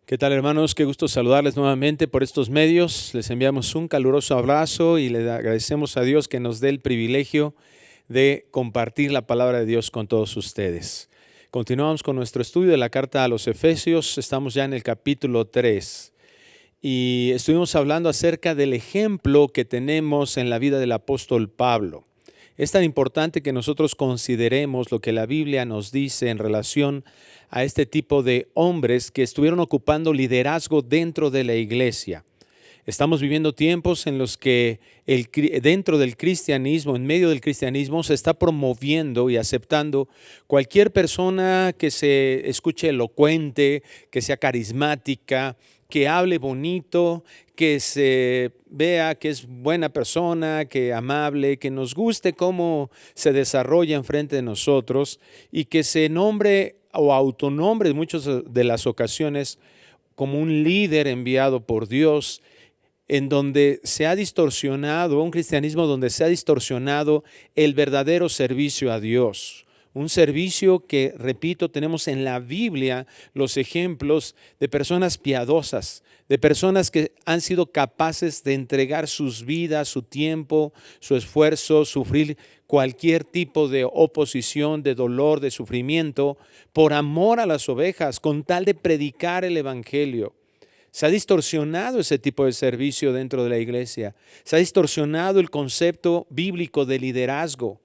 ¿Qué tal, hermanos? Qué gusto saludarles nuevamente por estos medios. Les enviamos un caluroso abrazo y le agradecemos a Dios que nos dé el privilegio de compartir la palabra de Dios con todos ustedes. Continuamos con nuestro estudio de la carta a los Efesios. Estamos ya en el capítulo 3 y estuvimos hablando acerca del ejemplo que tenemos en la vida del apóstol Pablo. Es tan importante que nosotros consideremos lo que la Biblia nos dice en relación a este tipo de hombres que estuvieron ocupando liderazgo dentro de la iglesia. Estamos viviendo tiempos en los que dentro del cristianismo, en medio del cristianismo, se está promoviendo y aceptando cualquier persona que se escuche elocuente, que sea carismática, que hable bonito, que se vea que es buena persona, que amable, que nos guste cómo se desarrolla enfrente de nosotros y que se nombre o autonombre en muchas de las ocasiones como un líder enviado por Dios, en donde se ha distorsionado, un cristianismo donde se ha distorsionado el verdadero servicio a Dios. Un servicio que, repito, tenemos en la Biblia los ejemplos de personas piadosas, de personas que han sido capaces de entregar sus vidas, su tiempo, su esfuerzo, sufrir cualquier tipo de oposición, de dolor, de sufrimiento, por amor a las ovejas, con tal de predicar el evangelio. Se ha distorsionado ese tipo de servicio dentro de la iglesia. Se ha distorsionado el concepto bíblico de liderazgo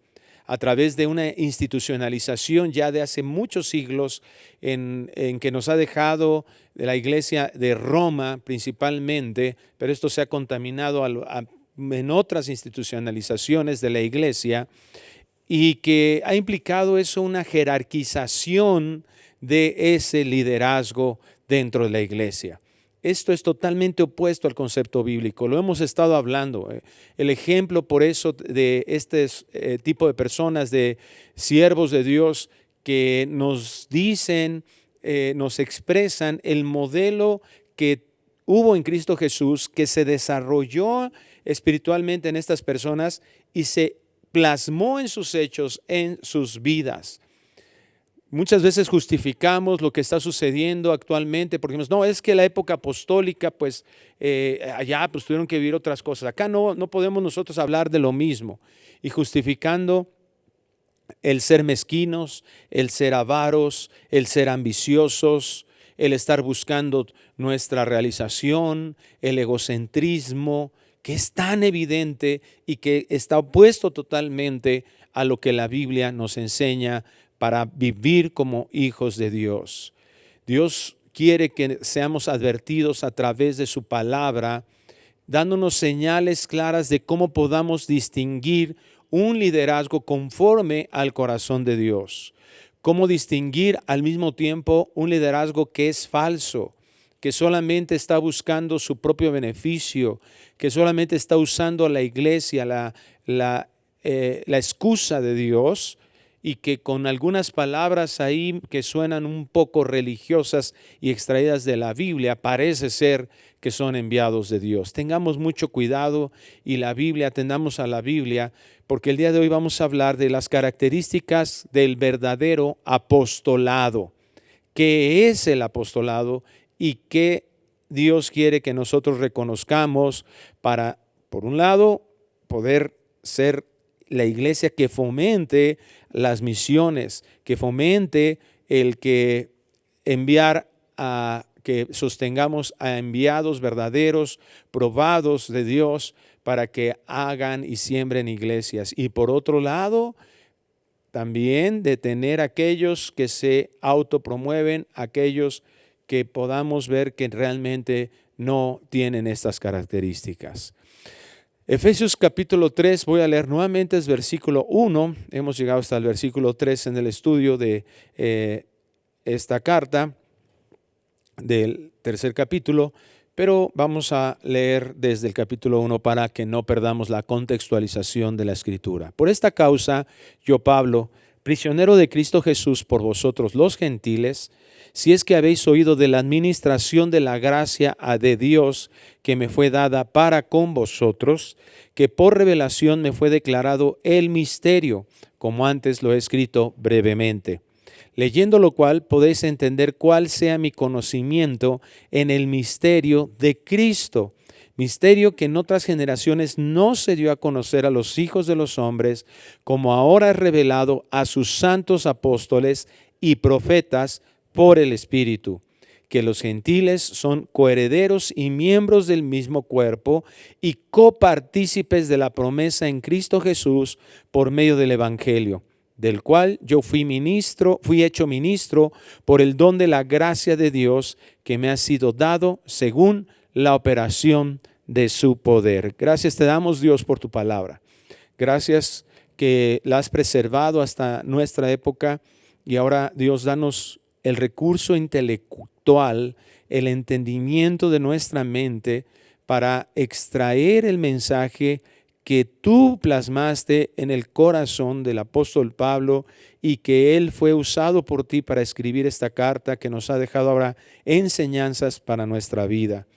a través de una institucionalización ya de hace muchos siglos en que nos ha dejado de la iglesia de Roma principalmente, pero esto se ha contaminado en otras institucionalizaciones de la iglesia y que ha implicado eso una jerarquización de ese liderazgo dentro de la iglesia. Esto es totalmente opuesto al concepto bíblico, lo hemos estado hablando. El ejemplo por eso de este tipo de personas, de siervos de Dios que nos dicen, nos expresan el modelo que hubo en Cristo Jesús, que se desarrolló espiritualmente en estas personas y se plasmó en sus hechos, en sus vidas. Muchas veces justificamos lo que está sucediendo actualmente porque decimos, no, es que la época apostólica, pues allá pues tuvieron que vivir otras cosas. Acá no podemos nosotros hablar de lo mismo. Y justificando el ser mezquinos, el ser avaros, el ser ambiciosos, el estar buscando nuestra realización, el egocentrismo, que es tan evidente y que está opuesto totalmente a lo que la Biblia nos enseña para vivir como hijos de Dios. Dios quiere que seamos advertidos a través de su palabra, dándonos señales claras de cómo podamos distinguir un liderazgo conforme al corazón de Dios. Cómo distinguir al mismo tiempo un liderazgo que es falso, que solamente está buscando su propio beneficio, que solamente está usando a la iglesia, la excusa de Dios, y que con algunas palabras ahí que suenan un poco religiosas y extraídas de la Biblia, parece ser que son enviados de Dios. Tengamos mucho cuidado y atendamos a la Biblia, porque el día de hoy vamos a hablar de las características del verdadero apostolado. ¿Qué es el apostolado y qué Dios quiere que nosotros reconozcamos para, por un lado, poder ser la iglesia que fomente las misiones, que fomente el que que sostengamos a enviados verdaderos, probados de Dios, para que hagan y siembren iglesias? Y por otro lado, también detener a aquellos que se autopromueven, aquellos que podamos ver que realmente no tienen estas características. Efesios capítulo 3, voy a leer nuevamente el versículo 1, hemos llegado hasta el versículo 3 en el estudio de esta carta del tercer capítulo, pero vamos a leer desde el capítulo 1 para que no perdamos la contextualización de la Escritura. Por esta causa, yo Pablo, prisionero de Cristo Jesús por vosotros los gentiles, si es que habéis oído de la administración de la gracia de Dios que me fue dada para con vosotros, que por revelación me fue declarado el misterio, como antes lo he escrito brevemente, leyendo lo cual podéis entender cuál sea mi conocimiento en el misterio de Cristo, misterio que en otras generaciones no se dio a conocer a los hijos de los hombres, como ahora es revelado a sus santos apóstoles y profetas por el Espíritu, que los gentiles son coherederos y miembros del mismo cuerpo y copartícipes de la promesa en Cristo Jesús por medio del Evangelio, del cual yo fui hecho ministro por el don de la gracia de Dios que me ha sido dado según la operación de su poder. Gracias te damos, Dios, por tu palabra. Gracias que la has preservado hasta nuestra época y ahora, Dios, danos el recurso intelectual, el entendimiento de nuestra mente para extraer el mensaje que tú plasmaste en el corazón del apóstol Pablo y que él fue usado por ti para escribir esta carta que nos ha dejado ahora enseñanzas para nuestra vida.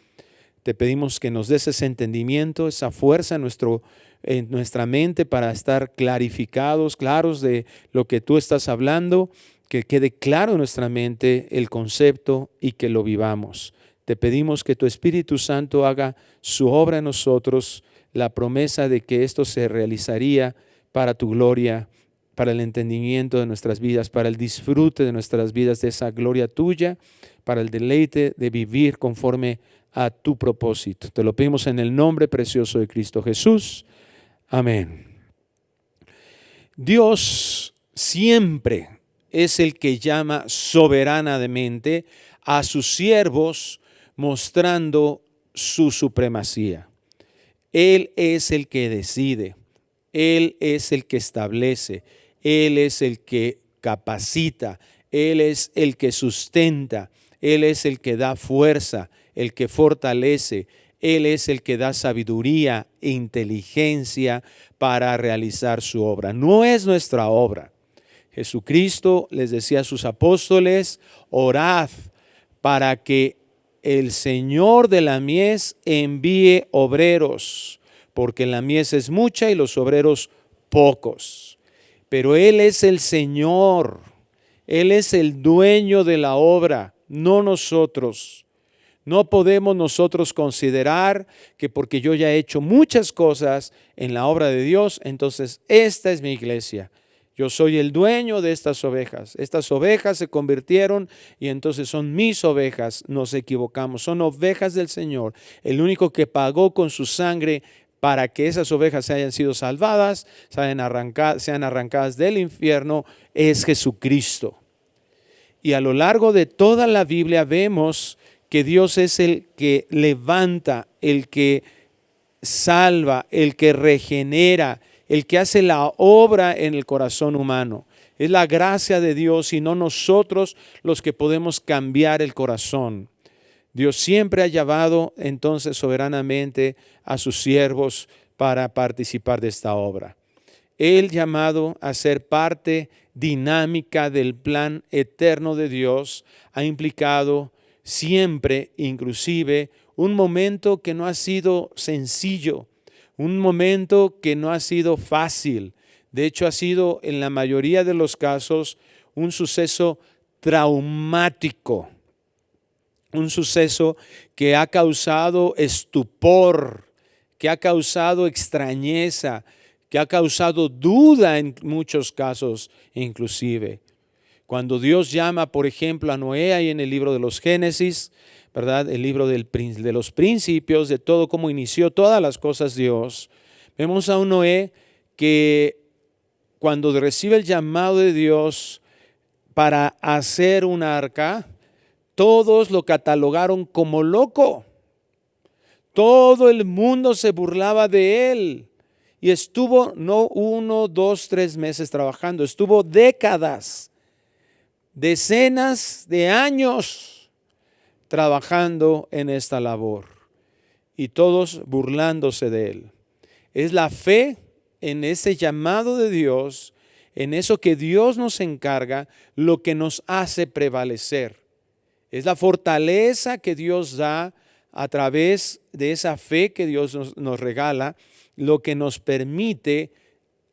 Te pedimos que nos des ese entendimiento, esa fuerza en nuestra mente para estar claros de lo que tú estás hablando, que quede claro en nuestra mente el concepto y que lo vivamos. Te pedimos que tu Espíritu Santo haga su obra en nosotros, la promesa de que esto se realizaría para tu gloria, para el entendimiento de nuestras vidas, para el disfrute de nuestras vidas, de esa gloria tuya, para el deleite de vivir conforme a tu propósito. Te lo pedimos en el nombre precioso de Cristo Jesús. Amén. Dios siempre es el que llama soberanamente a sus siervos mostrando su supremacía. Él es el que decide, Él es el que establece, Él es el que capacita, Él es el que sustenta, Él es el que da fuerza, el que fortalece, Él es el que da sabiduría e inteligencia para realizar su obra. No es nuestra obra. Jesucristo les decía a sus apóstoles, orad para que el Señor de la mies envíe obreros, porque la mies es mucha y los obreros pocos. Pero Él es el Señor, Él es el dueño de la obra, no nosotros. No podemos nosotros considerar que porque yo ya he hecho muchas cosas en la obra de Dios, entonces esta es mi iglesia. Yo soy el dueño de estas ovejas. Estas ovejas se convirtieron y entonces son mis ovejas. Nos equivocamos. Son ovejas del Señor. El único que pagó con su sangre para que esas ovejas hayan sido salvadas, sean arrancadas del infierno, es Jesucristo. Y a lo largo de toda la Biblia vemos que Dios es el que levanta, el que salva, el que regenera, el que hace la obra en el corazón humano. Es la gracia de Dios y no nosotros los que podemos cambiar el corazón. Dios siempre ha llamado entonces soberanamente a sus siervos para participar de esta obra. El llamado a ser parte dinámica del plan eterno de Dios ha implicado siempre, inclusive, un momento que no ha sido sencillo, un momento que no ha sido fácil. De hecho, ha sido en la mayoría de los casos un suceso traumático, un suceso que ha causado estupor, que ha causado extrañeza, que ha causado duda en muchos casos inclusive. Cuando Dios llama, por ejemplo, a Noé ahí en el libro de los Génesis, ¿verdad? El libro de los principios, de todo cómo inició todas las cosas Dios. Vemos a un Noé que cuando recibe el llamado de Dios para hacer un arca, todos lo catalogaron como loco. Todo el mundo se burlaba de él. Y estuvo no 1, 2, 3 meses trabajando, estuvo décadas, decenas de años trabajando en esta labor. Y todos burlándose de él. Es la fe en ese llamado de Dios, en eso que Dios nos encarga, lo que nos hace prevalecer. Es la fortaleza que Dios da a través de esa fe que Dios nos regala, lo que nos permite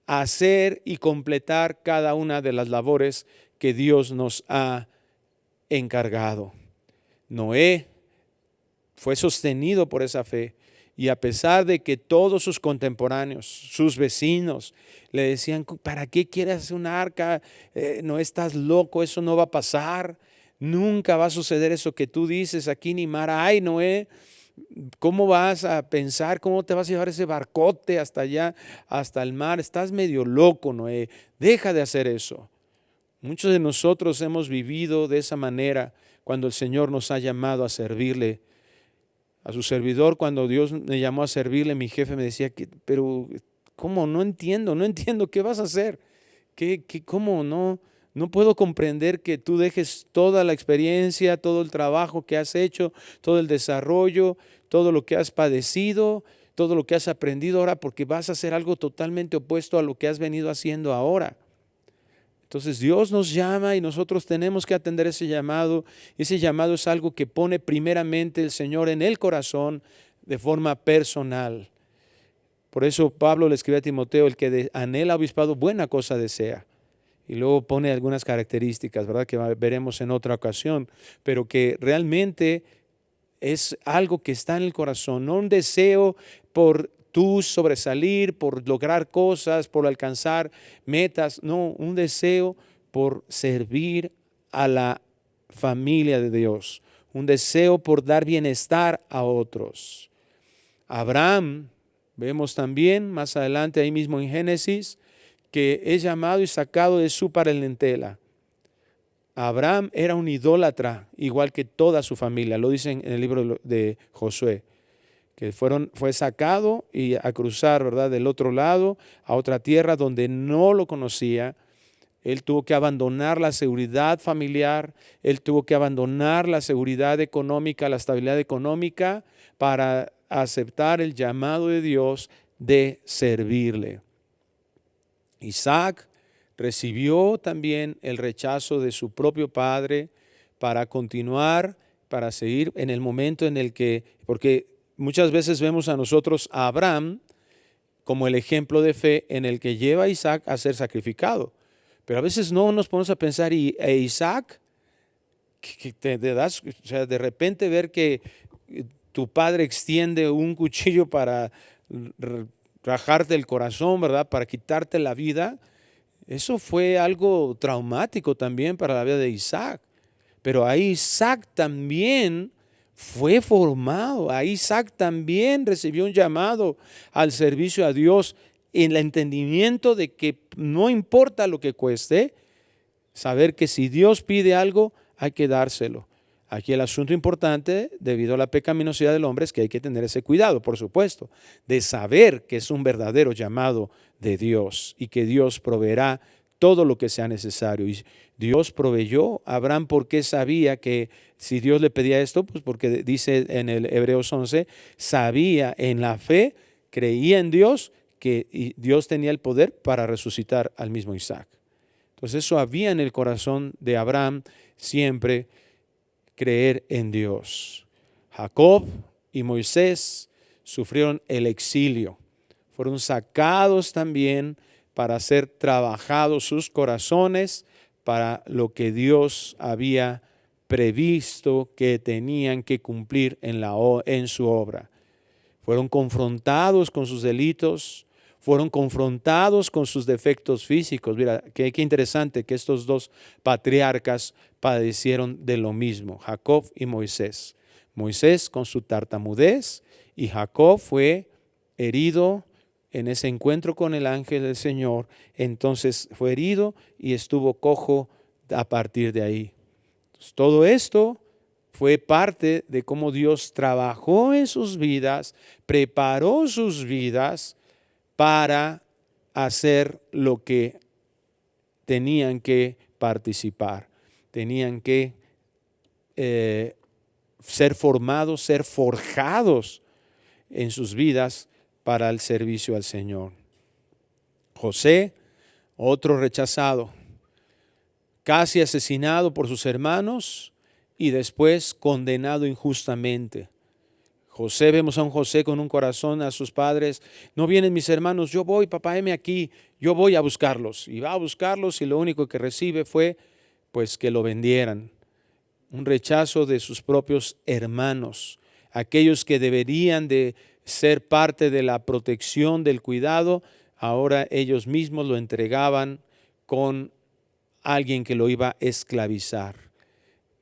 hacer y completar cada una de las labores que Dios nos ha encargado. Noé fue sostenido por esa fe, y a pesar de que todos sus contemporáneos, sus vecinos, le decían: ¿para qué quieres hacer una arca? No, estás loco, eso no va a pasar, nunca va a suceder eso que tú dices, aquí ni mar hay, Noé. ¿Cómo vas a pensar? ¿Cómo te vas a llevar ese barcote hasta allá, hasta el mar? Estás medio loco, Noé, deja de hacer eso. Muchos de nosotros hemos vivido de esa manera cuando el Señor nos ha llamado a servirle. A su servidor, cuando Dios me llamó a servirle, mi jefe me decía: pero ¿cómo? No entiendo, ¿qué vas a hacer? ¿Cómo? No puedo comprender que tú dejes toda la experiencia, todo el trabajo que has hecho, todo el desarrollo, todo lo que has padecido, todo lo que has aprendido ahora, porque vas a hacer algo totalmente opuesto a lo que has venido haciendo ahora. Entonces Dios nos llama y nosotros tenemos que atender ese llamado. Ese llamado es algo que pone primeramente el Señor en el corazón de forma personal. Por eso Pablo le escribe a Timoteo: el que anhela obispado, buena cosa desea. Y luego pone algunas características, ¿verdad?, que veremos en otra ocasión, pero que realmente es algo que está en el corazón, no un deseo por tú sobresalir, por lograr cosas, por alcanzar metas, no, un deseo por servir a la familia de Dios, un deseo por dar bienestar a otros. Abraham, vemos también más adelante ahí mismo en Génesis, que es llamado y sacado de su parentela. Abraham era un idólatra, igual que toda su familia, lo dicen en el libro de Josué, que fue sacado y a cruzar, ¿verdad?, del otro lado a otra tierra donde no lo conocía. Él tuvo que abandonar la seguridad familiar, él tuvo que abandonar la seguridad económica, la estabilidad económica, para aceptar el llamado de Dios de servirle. Isaac recibió también el rechazo de su propio padre para continuar, para seguir en el momento en el que, porque muchas veces vemos a nosotros a Abraham como el ejemplo de fe en el que lleva a Isaac a ser sacrificado. Pero a veces no nos ponemos a pensar: ¿y Isaac? Que te das, o sea, de repente ver que tu padre extiende un cuchillo para rajarte el corazón, ¿verdad?, para quitarte la vida. Eso fue algo traumático también para la vida de Isaac. Pero ahí Isaac también fue formado, ahí Isaac también recibió un llamado al servicio a Dios, en el entendimiento de que no importa lo que cueste, saber que si Dios pide algo, hay que dárselo. Aquí el asunto importante, debido a la pecaminosidad del hombre, es que hay que tener ese cuidado, por supuesto, de saber que es un verdadero llamado de Dios y que Dios proveerá todo lo que sea necesario. Y Dios proveyó a Abraham porque sabía que si Dios le pedía esto, pues porque dice en el Hebreos 11, sabía en la fe, creía en Dios, que Dios tenía el poder para resucitar al mismo Isaac. Entonces eso había en el corazón de Abraham siempre, creer en Dios. Jacob y Moisés sufrieron el exilio. Fueron sacados también para ser trabajados sus corazones para lo que Dios había previsto que tenían que cumplir en su obra. Fueron confrontados con sus delitos, fueron confrontados con sus defectos físicos. Mira, qué interesante que estos dos patriarcas padecieron de lo mismo, Jacob y Moisés. Moisés con su tartamudez y Jacob fue herido en ese encuentro con el ángel del Señor. Entonces fue herido y estuvo cojo a partir de ahí. Entonces, todo esto fue parte de cómo Dios trabajó en sus vidas, preparó sus vidas para hacer lo que tenían que participar. Tenían que ser formados, ser forjados en sus vidas para el servicio al Señor. José, otro rechazado, casi asesinado por sus hermanos y después condenado injustamente. José, vemos a un José con un corazón a sus padres: no vienen mis hermanos, yo voy, papá, heme aquí, yo voy a buscarlos. Y va a buscarlos y lo único que recibe fue pues que lo vendieran. Un rechazo de sus propios hermanos, aquellos que deberían de ser parte de la protección, del cuidado, ahora ellos mismos lo entregaban con alguien que lo iba a esclavizar.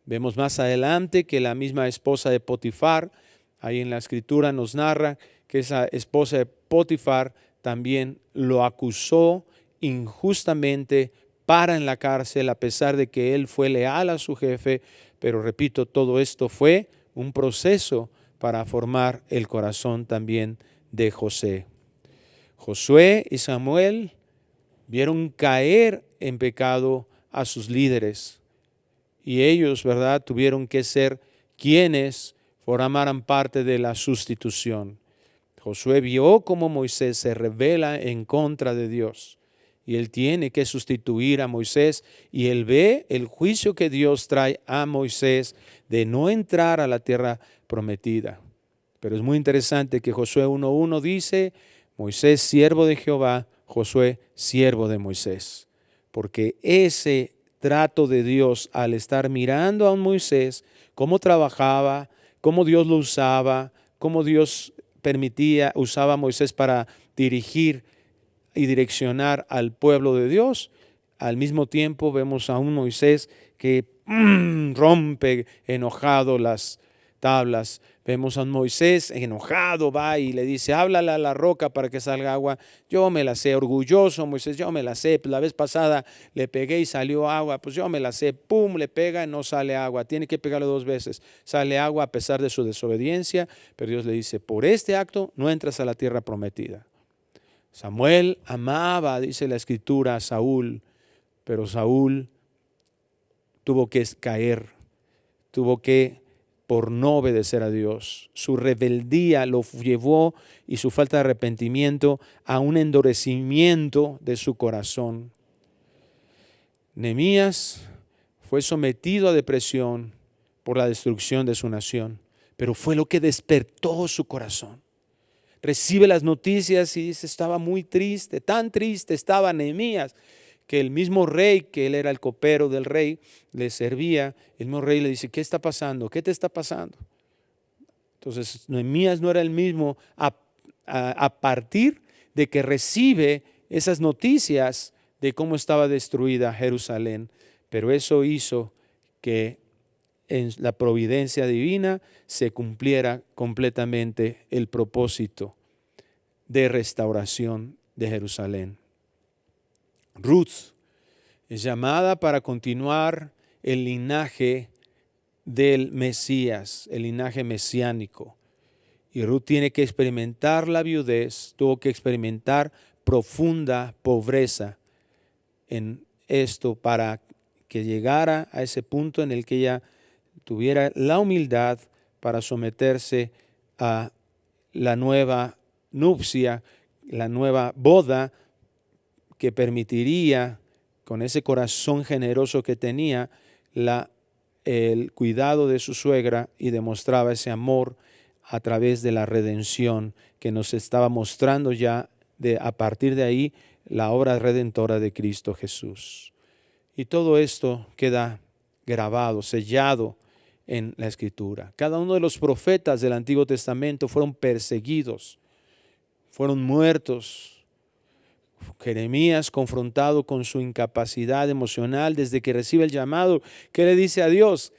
Vemos más adelante que la misma esposa de Potifar, ahí en la escritura nos narra que esa esposa de Potifar también lo acusó injustamente para en la cárcel, a pesar de que él fue leal a su jefe. Pero repito, todo esto fue un proceso para formar el corazón también de José. Josué y Samuel vieron caer en pecado a sus líderes y ellos, ¿verdad?, tuvieron que ser quienes formaran parte de la sustitución. Josué vio cómo Moisés se rebela en contra de Dios y él tiene que sustituir a Moisés, y él ve el juicio que Dios trae a Moisés de no entrar a la tierra prometida. Pero es muy interesante que Josué 1:1 dice: Moisés, siervo de Jehová, Josué, siervo de Moisés. Porque ese trato de Dios, al estar mirando a Moisés, cómo trabajaba, cómo Dios lo usaba, cómo Dios usaba a Moisés para dirigir y direccionar al pueblo de Dios, al mismo tiempo vemos a un Moisés que rompe enojado las tablas. Vemos a un Moisés enojado, va y le dice: háblale a la roca para que salga agua. Yo me la sé. Orgulloso Moisés: yo me la sé. Pues la vez pasada le pegué y salió agua. Pues yo me la sé. Pum, le pega y no sale agua. Tiene que pegarle 2 veces. Sale agua a pesar de su desobediencia. Pero Dios le dice: por este acto no entras a la tierra prometida. Samuel amaba, dice la escritura, a Saúl, pero Saúl tuvo que caer, tuvo que, por no obedecer a Dios. Su rebeldía lo llevó, y su falta de arrepentimiento, a un endurecimiento de su corazón. Nehemías fue sometido a depresión por la destrucción de su nación, pero fue lo que despertó su corazón. Recibe las noticias y dice: estaba muy triste, tan triste estaba Nehemías, que el mismo rey, que él era el copero del rey, le servía. El mismo rey le dice: ¿qué está pasando? ¿Qué te está pasando? Entonces Nehemías no era el mismo a partir de que recibe esas noticias de cómo estaba destruida Jerusalén. Pero eso hizo que en la providencia divina se cumpliera completamente el propósito de restauración de Jerusalén. Ruth es llamada para continuar el linaje del Mesías, el linaje mesiánico. Y Ruth tiene que experimentar la viudez, tuvo que experimentar profunda pobreza en esto para que llegara a ese punto en el que ella tuviera la humildad para someterse a la nueva nupcia, la nueva boda que permitiría, con ese corazón generoso que tenía, el cuidado de su suegra, y demostraba ese amor a través de la redención que nos estaba mostrando ya a partir de ahí la obra redentora de Cristo Jesús. Y todo esto queda grabado, sellado en la Escritura. Cada uno de los profetas del Antiguo Testamento fueron perseguidos, fueron muertos. Jeremías, confrontado con su incapacidad emocional desde que recibe el llamado, ¿qué le dice a Dios?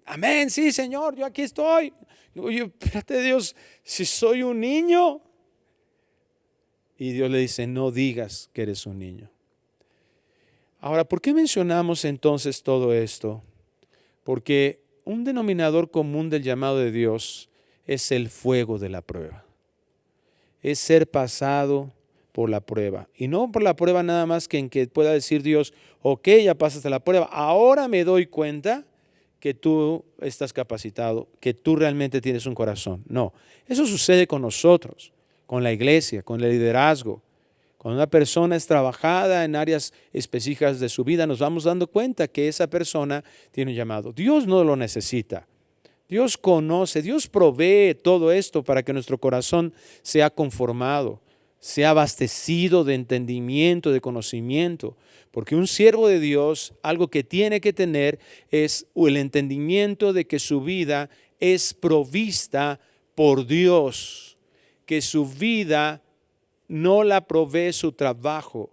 Amén, sí, Señor, yo aquí estoy. Oye, espérate, Dios, si soy un niño. Y Dios le dice: no digas que eres un niño. Ahora, ¿por qué mencionamos entonces todo esto? Porque un denominador común del llamado de Dios es el fuego de la prueba. Es ser pasado por la prueba. Y no por la prueba nada más que en que pueda decir Dios: ok, ya pasaste la prueba, ahora me doy cuenta que tú estás capacitado, que tú realmente tienes un corazón. No, eso sucede con nosotros, con la iglesia, con el liderazgo. Cuando una persona es trabajada en áreas específicas de su vida, nos vamos dando cuenta que esa persona tiene un llamado. Dios no lo necesita. Dios conoce, Dios provee todo esto para que nuestro corazón sea conformado. sea abastecido de entendimiento, de conocimiento, porque un siervo de Dios, algo que tiene que tener es el entendimiento de que su vida es provista por Dios, que su vida no la provee su trabajo,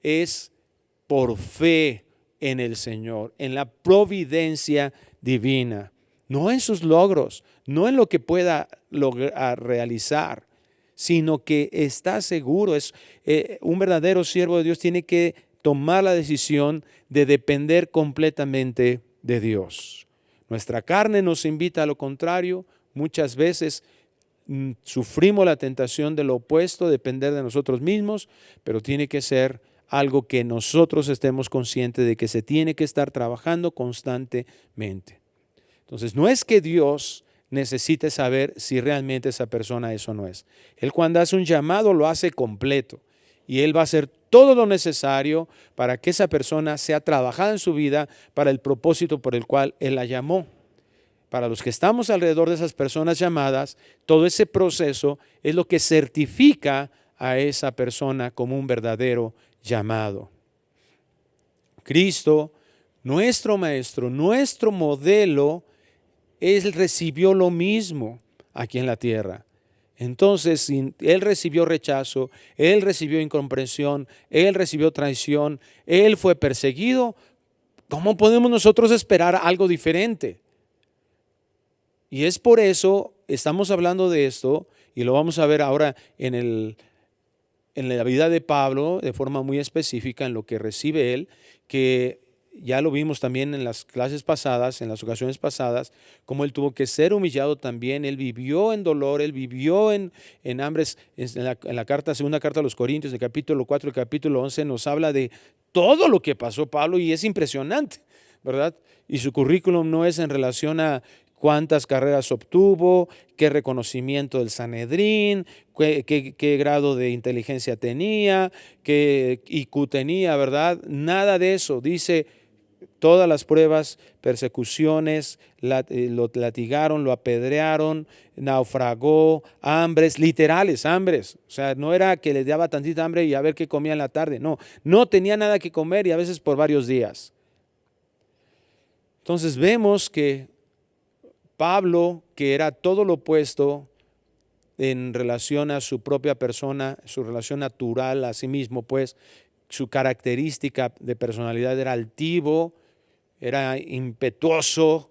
es por fe en el Señor, en la providencia divina, no en sus logros, no en lo que pueda realizar, sino que está seguro. Un verdadero siervo de Dios tiene que tomar la decisión de depender completamente de Dios. Nuestra carne nos invita a lo contrario. Muchas veces sufrimos la tentación de lo opuesto, depender de nosotros mismos, pero tiene que ser algo que nosotros estemos conscientes de que se tiene que estar trabajando constantemente. Entonces, no es que Dios necesite saber si realmente esa persona es o no es. Él, cuando hace un llamado, lo hace completo, y Él va a hacer todo lo necesario para que esa persona sea trabajada en su vida para el propósito por el cual Él la llamó. Para los que estamos alrededor de esas personas llamadas, todo ese proceso es lo que certifica a esa persona como un verdadero llamado. Cristo, nuestro Maestro, nuestro modelo, Él recibió lo mismo aquí en la tierra. Entonces, Él recibió rechazo, Él recibió incomprensión, Él recibió traición, Él fue perseguido. ¿Cómo podemos nosotros esperar algo diferente? Y es por eso estamos hablando de esto, y lo vamos a ver ahora en la vida de Pablo de forma muy específica, en lo que recibe él, que ya lo vimos también en las clases pasadas, en las ocasiones pasadas, cómo él tuvo que ser humillado también. Él vivió en dolor, él vivió en hambres. En la segunda carta a los Corintios, de capítulo 4 y capítulo 11, nos habla de todo lo que pasó Pablo, y es impresionante, ¿verdad? Y su currículum no es en relación a cuántas carreras obtuvo, qué reconocimiento del Sanedrín, qué grado de inteligencia tenía, qué IQ tenía, ¿verdad? Nada de eso. Dice, todas las pruebas, persecuciones, lo latigaron, lo apedrearon, naufragó, hambres, literales, hambres. O sea, no era que le daba tantita hambre y a ver qué comía en la tarde. No, no tenía nada que comer, y a veces por varios días. Entonces vemos que Pablo, que era todo lo opuesto en relación a su propia persona, su relación natural a sí mismo, pues su característica de personalidad era altivo, era impetuoso,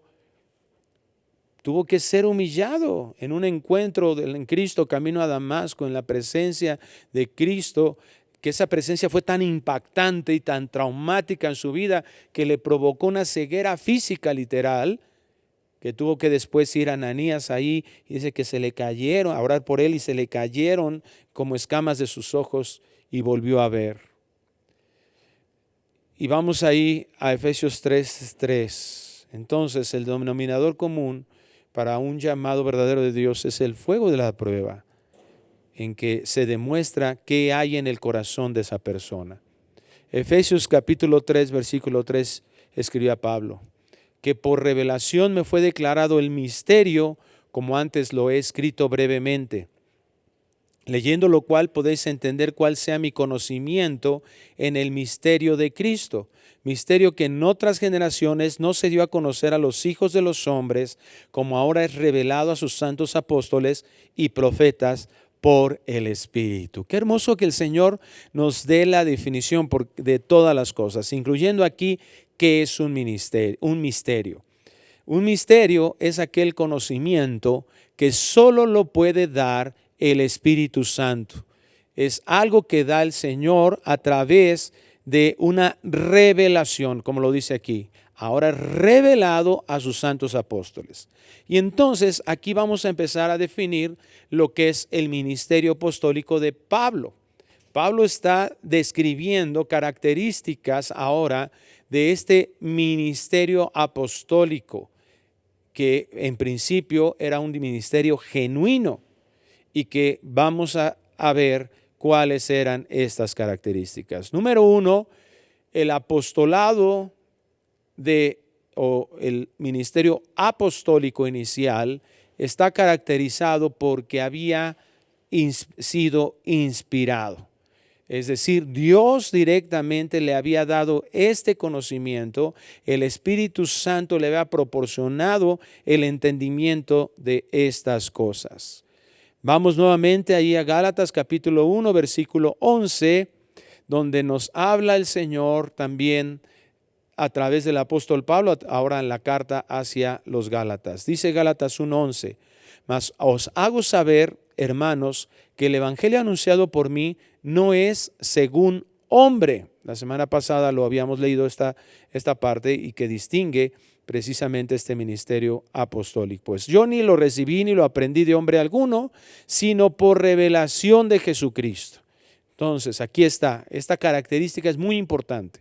tuvo que ser humillado en un encuentro en Cristo camino a Damasco, en la presencia de Cristo, que esa presencia fue tan impactante y tan traumática en su vida que le provocó una ceguera física literal, que tuvo que después ir a Ananías ahí, y dice que se le cayeron, a orar por él, y se le cayeron como escamas de sus ojos y volvió a ver. Y vamos ahí a Efesios 3:3. Entonces, el denominador común para un llamado verdadero de Dios es el fuego de la prueba, en que se demuestra qué hay en el corazón de esa persona. Efesios capítulo 3, versículo 3, escribía Pablo: que por revelación me fue declarado el misterio, como antes lo he escrito brevemente, leyendo lo cual podéis entender cuál sea mi conocimiento en el misterio de Cristo, misterio que en otras generaciones no se dio a conocer a los hijos de los hombres, como ahora es revelado a sus santos apóstoles y profetas por el Espíritu. Qué hermoso que el Señor nos dé la definición de todas las cosas, incluyendo aquí qué es un misterio. Un misterio es aquel conocimiento que solo lo puede dar el Espíritu Santo. Es algo que da el Señor a través de una revelación, como lo dice aquí. Ahora revelado a sus santos apóstoles. Y entonces aquí vamos a empezar a definir lo que es el ministerio apostólico de Pablo. Pablo está describiendo características ahora de este ministerio apostólico, que en principio era un ministerio genuino, y que vamos a ver cuáles eran estas características. Número uno, el apostolado o el ministerio apostólico inicial está caracterizado porque había sido inspirado. Es decir, Dios directamente le había dado este conocimiento, el Espíritu Santo le había proporcionado el entendimiento de estas cosas. Vamos nuevamente ahí a Gálatas capítulo 1, versículo 11, donde nos habla el Señor también a través del apóstol Pablo, ahora en la carta hacia los Gálatas. Dice Gálatas 1:11, mas os hago saber, hermanos, que el evangelio anunciado por mí no es según hombre. La semana pasada lo habíamos leído esta parte y que distingue precisamente este ministerio apostólico. Pues yo ni lo recibí ni lo aprendí de hombre alguno, sino por revelación de Jesucristo. Entonces, aquí está, esta característica es muy importante.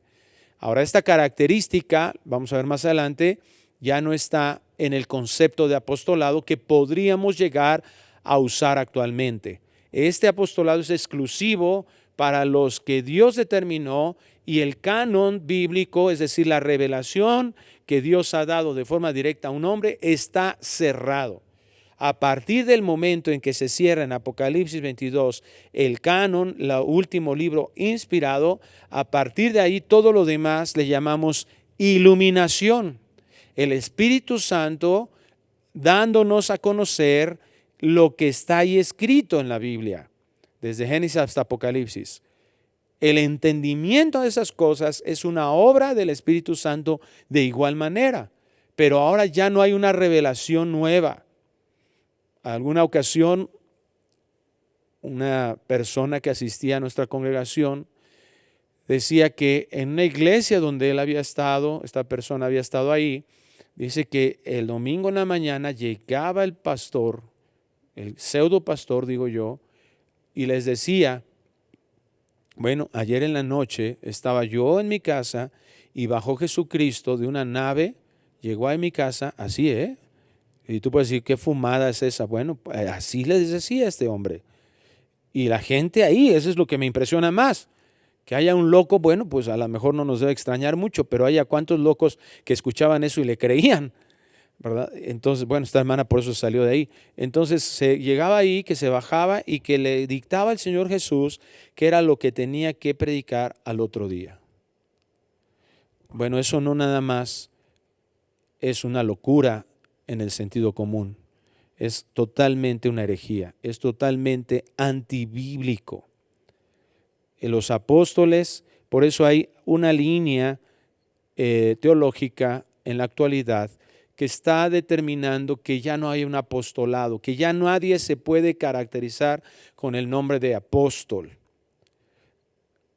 Ahora, esta característica, vamos a ver más adelante, ya no está en el concepto de apostolado que podríamos llegar a usar actualmente. Este apostolado es exclusivo para los que Dios determinó y el canon bíblico, es decir, la revelación que Dios ha dado de forma directa a un hombre, está cerrado. A partir del momento en que se cierra en Apocalipsis 22 el canon, el último libro inspirado, a partir de ahí todo lo demás le llamamos iluminación. El Espíritu Santo dándonos a conocer lo que está ahí escrito en la Biblia, desde Génesis hasta Apocalipsis. El entendimiento de esas cosas es una obra del Espíritu Santo de igual manera, pero ahora ya no hay una revelación nueva. Alguna ocasión, una persona que asistía a nuestra congregación decía que en una iglesia donde él había estado, esta persona había estado ahí, dice que el domingo en la mañana llegaba el pastor, el pseudo pastor digo yo, y les decía, bueno, ayer en la noche estaba yo en mi casa y bajó Jesucristo de una nave, llegó a mi casa, así, y tú puedes decir, ¿qué fumada es esa? Bueno, así les decía este hombre. Y la gente ahí, eso es lo que me impresiona más. Que haya un loco, bueno, pues a lo mejor no nos debe extrañar mucho, pero haya cuántos locos que escuchaban eso y le creían, ¿verdad? Entonces, bueno, esta hermana por eso salió de ahí. Entonces se llegaba ahí, que se bajaba y que le dictaba el Señor Jesús qué era lo que tenía que predicar al otro día. Bueno, eso no nada más es una locura en el sentido común, es totalmente una herejía, es totalmente antibíblico. Los apóstoles, por eso hay una línea teológica en la actualidad que está determinando que ya no hay un apostolado, que ya nadie se puede caracterizar con el nombre de apóstol.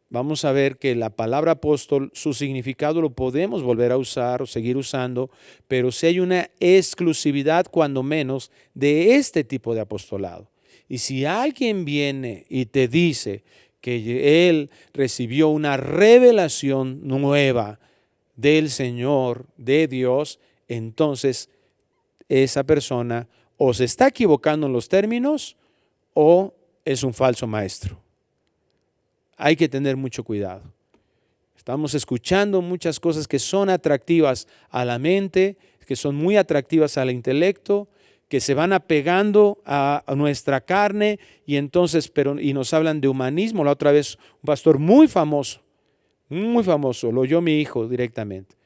Vamos a ver que la palabra apóstol, su significado lo podemos volver a usar o seguir usando, pero si hay una exclusividad, cuando menos, de este tipo de apostolado. Y si alguien viene y te dice que él recibió una revelación nueva del Señor, de Dios, entonces esa persona o se está equivocando en los términos o es un falso maestro. Hay que tener mucho cuidado. Estamos escuchando muchas cosas que son atractivas a la mente, que son muy atractivas al intelecto, que se van apegando a nuestra carne y entonces, y nos hablan de humanismo. La otra vez un pastor muy famoso, lo oyó mi hijo directamente,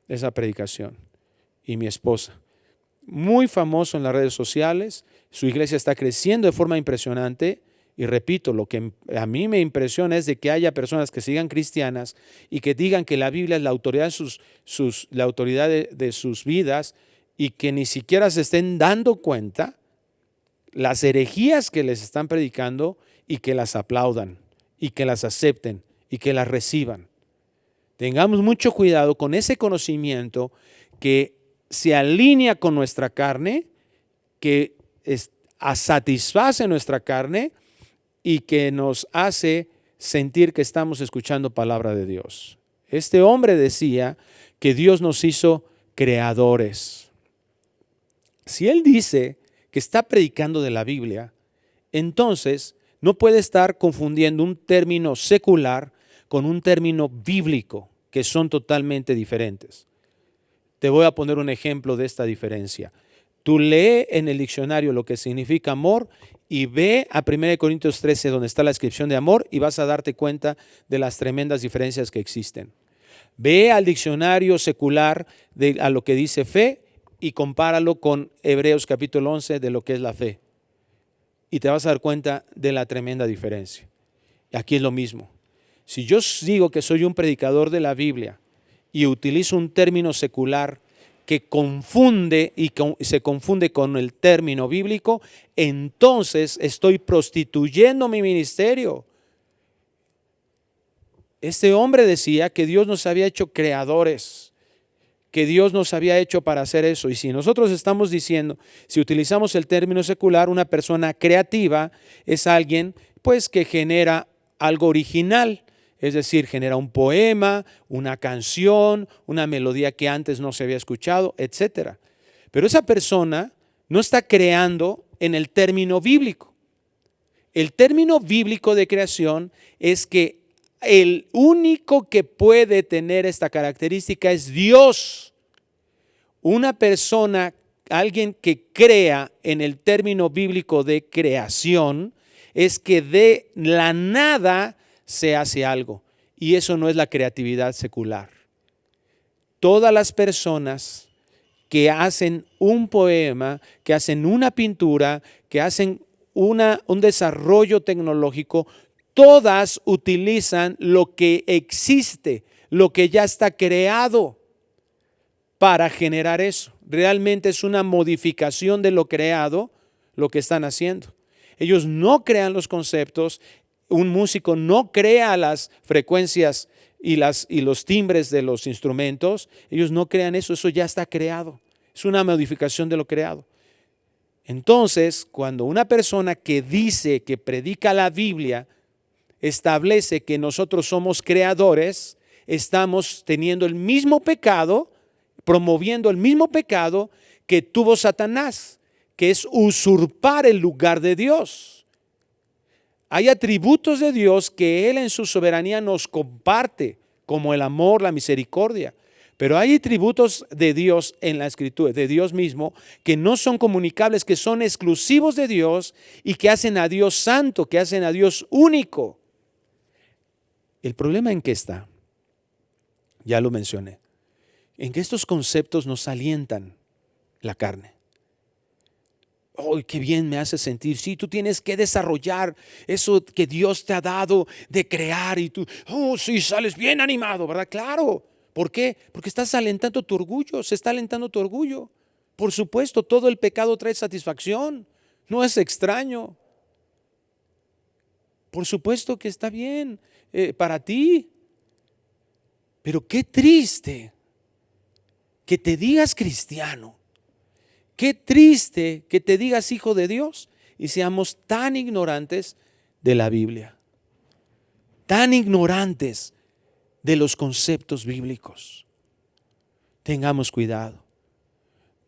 esa predicación, y mi esposa. Muy famoso en las redes sociales, su iglesia está creciendo de forma impresionante. Y repito, lo que a mí me impresiona es de que haya personas que sigan cristianas y que digan que la Biblia es la autoridad de sus vidas y que ni siquiera se estén dando cuenta las herejías que les están predicando y que las aplaudan y que las acepten y que las reciban. Tengamos mucho cuidado con ese conocimiento que se alinea con nuestra carne, que satisface nuestra carne y que nos hace sentir que estamos escuchando palabra de Dios. Este hombre decía que Dios nos hizo creadores. Si él dice que está predicando de la Biblia, entonces no puede estar confundiendo un término secular con un término bíblico, que son totalmente diferentes. Te voy a poner un ejemplo de esta diferencia. Tú lee en el diccionario lo que significa amor y ve a 1 Corintios 13 donde está la descripción de amor y vas a darte cuenta de las tremendas diferencias que existen. Ve al diccionario secular a lo que dice fe y compáralo con Hebreos capítulo 11 de lo que es la fe. Y te vas a dar cuenta de la tremenda diferencia. Y aquí es lo mismo. Si yo digo que soy un predicador de la Biblia y utilizo un término secular que confunde y se confunde con el término bíblico, entonces estoy prostituyendo mi ministerio. Este hombre decía que Dios nos había hecho creadores, que Dios nos había hecho para hacer eso. Y si nosotros estamos diciendo, si utilizamos el término secular, una persona creativa es alguien pues que genera algo original. Es decir, genera un poema, una canción, una melodía que antes no se había escuchado, etc. Pero esa persona no está creando en el término bíblico. El término bíblico de creación es que el único que puede tener esta característica es Dios. Una persona, alguien que crea en el término bíblico de creación, es que de la nada se hace algo, y eso no es la creatividad secular. Todas las personas que hacen un poema, que hacen una pintura, que hacen un desarrollo tecnológico, todas utilizan lo que existe, lo que ya está creado para generar eso. Realmente es una modificación de lo creado lo que están haciendo. Ellos no crean los conceptos. Un músico no crea las frecuencias y los timbres de los instrumentos. Ellos no crean eso, eso ya está creado. Es una modificación de lo creado. Entonces, cuando una persona que dice, que predica la Biblia, establece que nosotros somos creadores, estamos teniendo el mismo pecado, promoviendo el mismo pecado que tuvo Satanás, que es usurpar el lugar de Dios. Hay atributos de Dios que Él en su soberanía nos comparte, como el amor, la misericordia. Pero hay atributos de Dios en la Escritura, de Dios mismo, que no son comunicables, que son exclusivos de Dios y que hacen a Dios santo, que hacen a Dios único. ¿El problema en qué está? Ya lo mencioné. En que estos conceptos nos alientan la carne. ¡Oh, qué bien me hace sentir! Sí, tú tienes que desarrollar eso que Dios te ha dado de crear y tú, oh, sí, sales bien animado, ¿verdad? Claro. ¿Por qué? Porque estás alentando tu orgullo, se está alentando tu orgullo. Por supuesto, todo el pecado trae satisfacción, no es extraño. Por supuesto que está bien para ti, pero qué triste que te digas cristiano. Qué triste que te digas hijo de Dios y seamos tan ignorantes de la Biblia, tan ignorantes de los conceptos bíblicos. Tengamos cuidado.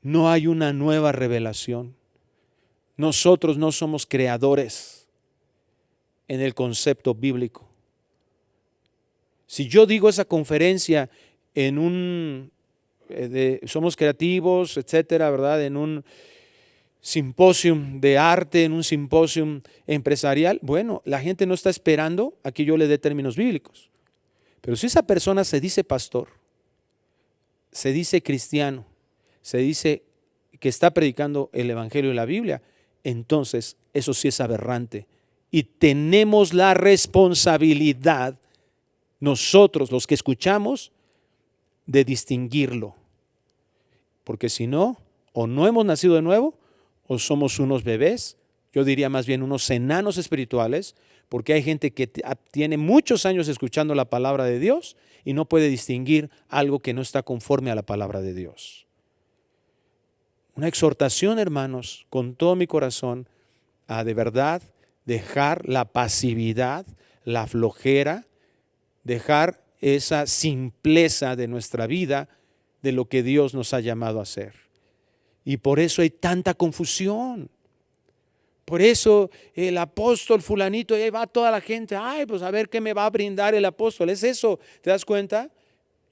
No hay una nueva revelación. Nosotros no somos creadores en el concepto bíblico. Si yo digo esa conferencia en somos creativos, etcétera, ¿verdad? En un simposium de arte, en un simposium empresarial, bueno, la gente no está esperando a que yo le dé términos bíblicos. Pero si esa persona se dice pastor, se dice cristiano, se dice que está predicando el evangelio de la Biblia, entonces eso sí es aberrante. Y tenemos la responsabilidad, nosotros los que escuchamos, de distinguirlo. Porque si no, o no hemos nacido de nuevo, o somos unos bebés, yo diría más bien unos enanos espirituales, porque hay gente que tiene muchos años escuchando la palabra de Dios y no puede distinguir algo que no está conforme a la palabra de Dios. Una exhortación, hermanos, con todo mi corazón, a de verdad dejar la pasividad, la flojera, dejar esa simpleza de nuestra vida, de lo que Dios nos ha llamado a hacer. Y por eso hay tanta confusión. Por eso el apóstol fulanito, y ahí va toda la gente, ay, pues a ver qué me va a brindar el apóstol. Es eso, ¿te das cuenta?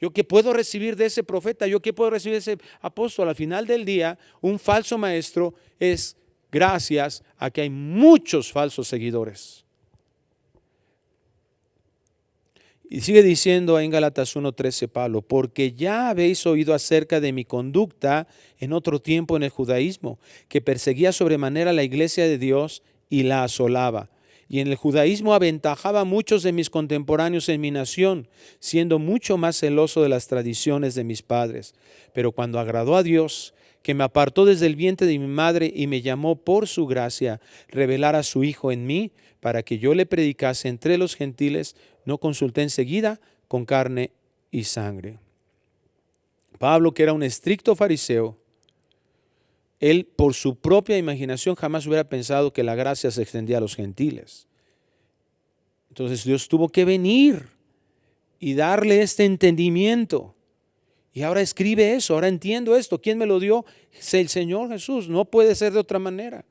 Yo qué puedo recibir de ese profeta, yo qué puedo recibir de ese apóstol. Al final del día, un falso maestro es gracias a que hay muchos falsos seguidores. Y sigue diciendo en Gálatas 1:13 Pablo, porque ya habéis oído acerca de mi conducta en otro tiempo en el judaísmo, que perseguía sobremanera la iglesia de Dios y la asolaba. Y en el judaísmo aventajaba a muchos de mis contemporáneos en mi nación, siendo mucho más celoso de las tradiciones de mis padres. Pero cuando agradó a Dios, que me apartó desde el vientre de mi madre y me llamó por su gracia, revelar a su Hijo en mí, para que yo le predicase entre los gentiles, no consulté enseguida con carne y sangre. Pablo, que era un estricto fariseo, él por su propia imaginación jamás hubiera pensado que la gracia se extendía a los gentiles. Entonces Dios tuvo que venir y darle este entendimiento. Y ahora escribe eso, ahora entiendo esto. ¿Quién me lo dio? Es el Señor Jesús, no puede ser de otra manera.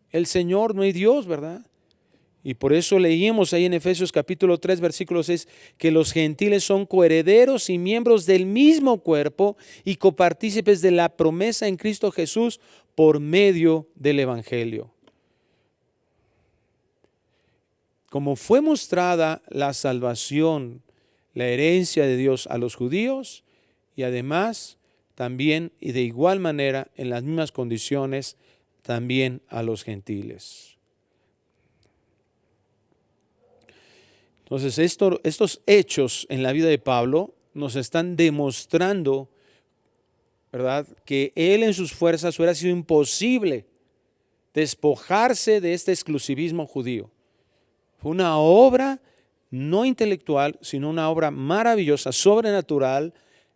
El Señor, no hay Dios, ¿verdad? Y por eso leímos ahí en Efesios capítulo 3, versículo 6, que los gentiles son coherederos y miembros del mismo cuerpo y copartícipes de la promesa en Cristo Jesús por medio del Evangelio. Como fue mostrada la salvación, la herencia de Dios a los judíos y además también y de igual manera en las mismas condiciones también a los gentiles. Entonces, estos hechos en la vida de Pablo nos están demostrando, ¿verdad?, que él en sus fuerzas hubiera sido imposible despojarse de este exclusivismo judío. Fue una obra no intelectual, sino una obra maravillosa, sobrenatural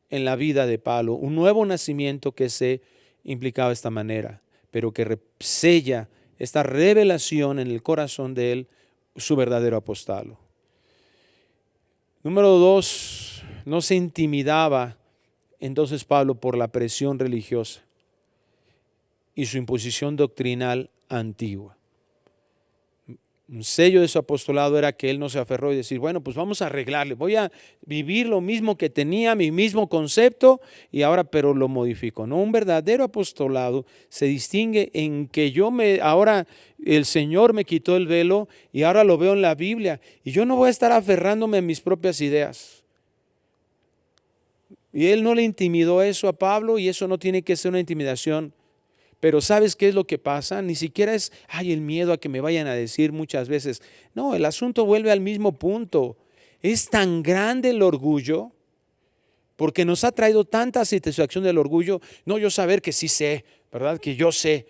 en la vida de Pablo. Un nuevo nacimiento que se implicaba de esta manera, pero que sella esta revelación en el corazón de él, su verdadero apostolado. Número 2, no se intimidaba entonces Pablo por la presión religiosa y su imposición doctrinal antigua. Un sello de su apostolado era que él no se aferró y decir, bueno, pues vamos a arreglarle, voy a vivir lo mismo que tenía, mi mismo concepto, y ahora pero lo modifico. No, un verdadero apostolado se distingue en que ahora el Señor me quitó el velo y ahora lo veo en la Biblia, y yo no voy a estar aferrándome a mis propias ideas. Y él no le intimidó eso a Pablo, y eso no tiene que ser una intimidación. Pero ¿sabes qué es lo que pasa? Ni siquiera es, el miedo a que me vayan a decir muchas veces. No, el asunto vuelve al mismo punto. Es tan grande el orgullo, porque nos ha traído tanta satisfacción del orgullo, no yo saber que sí sé, ¿verdad? Que yo sé,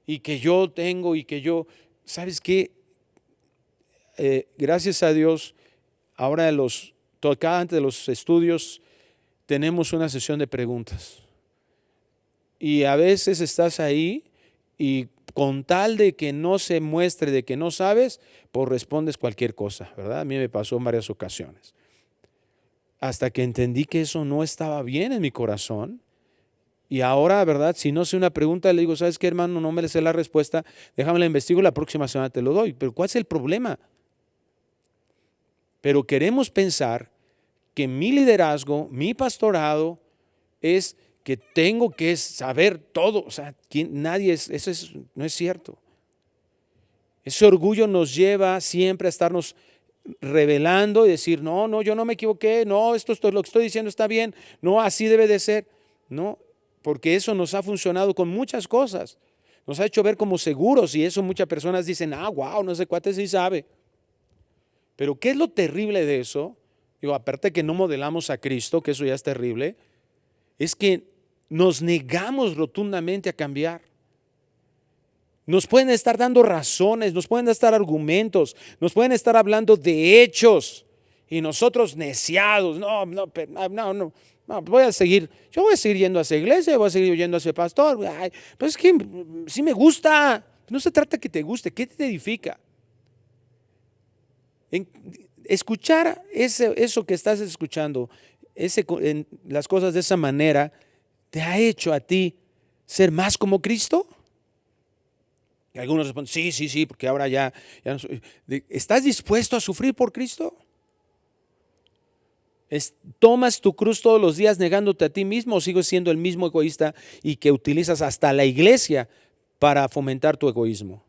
y que yo tengo, y que yo, ¿sabes qué? Gracias a Dios, ahora antes de los estudios, tenemos una sesión de preguntas. Y a veces estás ahí y con tal de que no se muestre de que no sabes, pues respondes cualquier cosa, ¿verdad? A mí me pasó en varias ocasiones. Hasta que entendí que eso no estaba bien en mi corazón. Y ahora, ¿verdad? Si no sé una pregunta, le digo, ¿sabes qué, hermano? No me sé la respuesta, déjame la investigo, la próxima semana te lo doy. Pero ¿cuál es el problema? Pero queremos pensar que mi liderazgo, mi pastorado es que tengo que saber todo, o sea, no es cierto. Ese orgullo nos lleva siempre a estarnos revelando y decir, no, yo no me equivoqué, no, lo que estoy diciendo está bien, no, así debe de ser, no, porque eso nos ha funcionado con muchas cosas, nos ha hecho ver como seguros y eso muchas personas dicen, wow, no sé cuánto sí sabe. Pero ¿qué es lo terrible de eso? Digo, aparte que no modelamos a Cristo, que eso ya es terrible, es que nos negamos rotundamente a cambiar. Nos pueden estar dando razones, nos pueden estar argumentos, nos pueden estar hablando de hechos y nosotros neciados, no, voy a seguir yendo a esa iglesia, voy a seguir yendo a ese pastor. Pues es que sí me gusta, no se trata que te guste, ¿qué te edifica? Escuchar eso que estás escuchando, las cosas de esa manera, ¿te ha hecho a ti ser más como Cristo? Y algunos responden, sí, porque ahora ya no soy. ¿Estás dispuesto a sufrir por Cristo? ¿Tomas tu cruz todos los días negándote a ti mismo o sigues siendo el mismo egoísta y que utilizas hasta la iglesia para fomentar tu egoísmo.